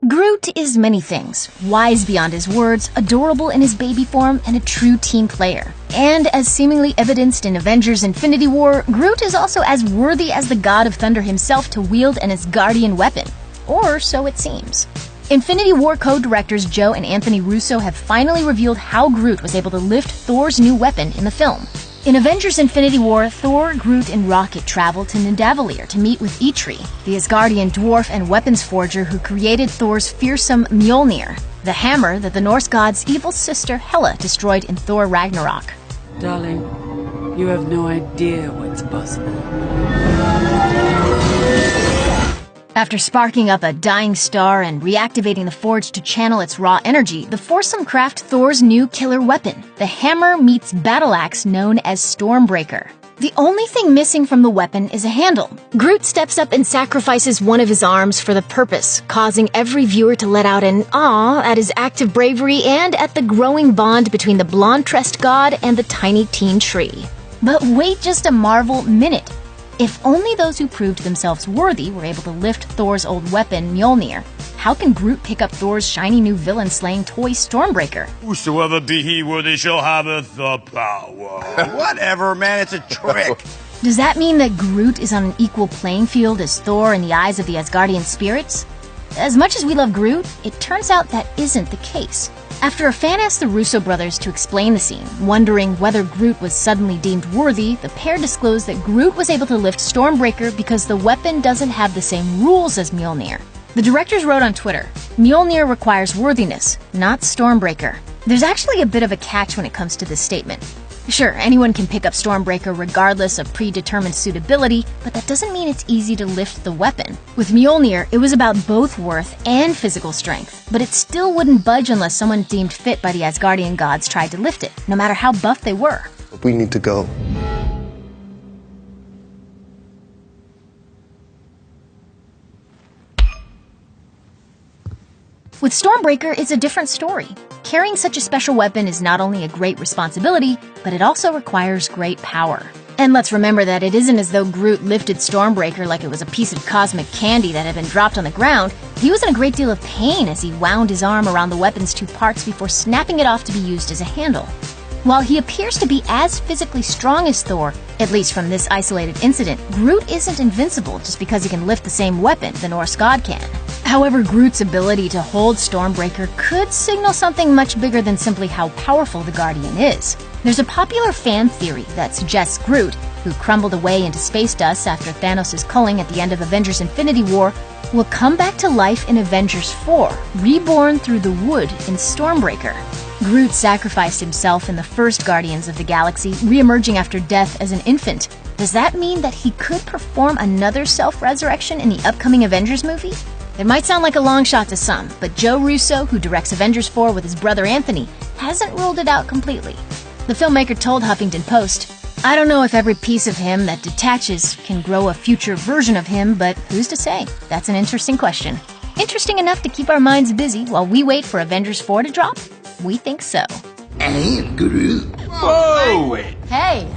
Groot is many things, wise beyond his words, adorable in his baby form, and a true team player. And as seemingly evidenced in Avengers Infinity War, Groot is also as worthy as the God of Thunder himself to wield an Asgardian weapon. Or so it seems. Infinity War co-directors Joe and Anthony Russo have finally revealed how Groot was able to lift Thor's new weapon in the film. In Avengers Infinity War, Thor, Groot, and Rocket travel to Nidavellir to meet with Eitri, the Asgardian dwarf and weapons forger who created Thor's fearsome Mjolnir, the hammer that the Norse god's evil sister Hela destroyed in Thor Ragnarok. Darling, you have no idea what's possible. After sparking up a dying star and reactivating the forge to channel its raw energy, the foursome craft Thor's new killer weapon, the hammer meets battle axe known as Stormbreaker. The only thing missing from the weapon is a handle. Groot steps up and sacrifices one of his arms for the purpose, causing every viewer to let out an "aw" at his act of bravery and at the growing bond between the blonde-tressed god and the tiny teen tree. But wait just a Marvel minute. If only those who proved themselves worthy were able to lift Thor's old weapon, Mjolnir, how can Groot pick up Thor's shiny new villain-slaying toy, Stormbreaker? Whosoever be he worthy shall have the power. Whatever, man, it's a trick. Does that mean that Groot is on an equal playing field as Thor in the eyes of the Asgardian spirits? As much as we love Groot, it turns out that isn't the case. After a fan asked the Russo brothers to explain the scene, wondering whether Groot was suddenly deemed worthy, the pair disclosed that Groot was able to lift Stormbreaker because the weapon doesn't have the same rules as Mjolnir. The directors wrote on Twitter, "Mjolnir requires worthiness, not Stormbreaker." There's actually a bit of a catch when it comes to this statement. Sure, anyone can pick up Stormbreaker regardless of predetermined suitability, but that doesn't mean it's easy to lift the weapon. With Mjolnir, it was about both worth and physical strength, but it still wouldn't budge unless someone deemed fit by the Asgardian gods tried to lift it, no matter how buff they were. We need to go. With Stormbreaker, it's a different story. Carrying such a special weapon is not only a great responsibility, but it also requires great power. And let's remember that it isn't as though Groot lifted Stormbreaker like it was a piece of cosmic candy that had been dropped on the ground. He was in a great deal of pain as he wound his arm around the weapon's two parts before snapping it off to be used as a handle. While he appears to be as physically strong as Thor, at least from this isolated incident, Groot isn't invincible just because he can lift the same weapon the Norse god can. However, Groot's ability to hold Stormbreaker could signal something much bigger than simply how powerful the Guardian is. There's a popular fan theory that suggests Groot, who crumbled away into space dust after Thanos' culling at the end of Avengers Infinity War, will come back to life in Avengers 4, reborn through the wood in Stormbreaker. Groot sacrificed himself in the first Guardians of the Galaxy, re-emerging after death as an infant. Does that mean that he could perform another self-resurrection in the upcoming Avengers movie? It might sound like a long shot to some, but Joe Russo, who directs Avengers 4 with his brother Anthony, hasn't ruled it out completely. The filmmaker told Huffington Post, "I don't know if every piece of him that detaches can grow a future version of him, but who's to say? That's an interesting question. Interesting enough to keep our minds busy while we wait for Avengers 4 to drop? We think so." Hey, Groot. Whoa! Hey!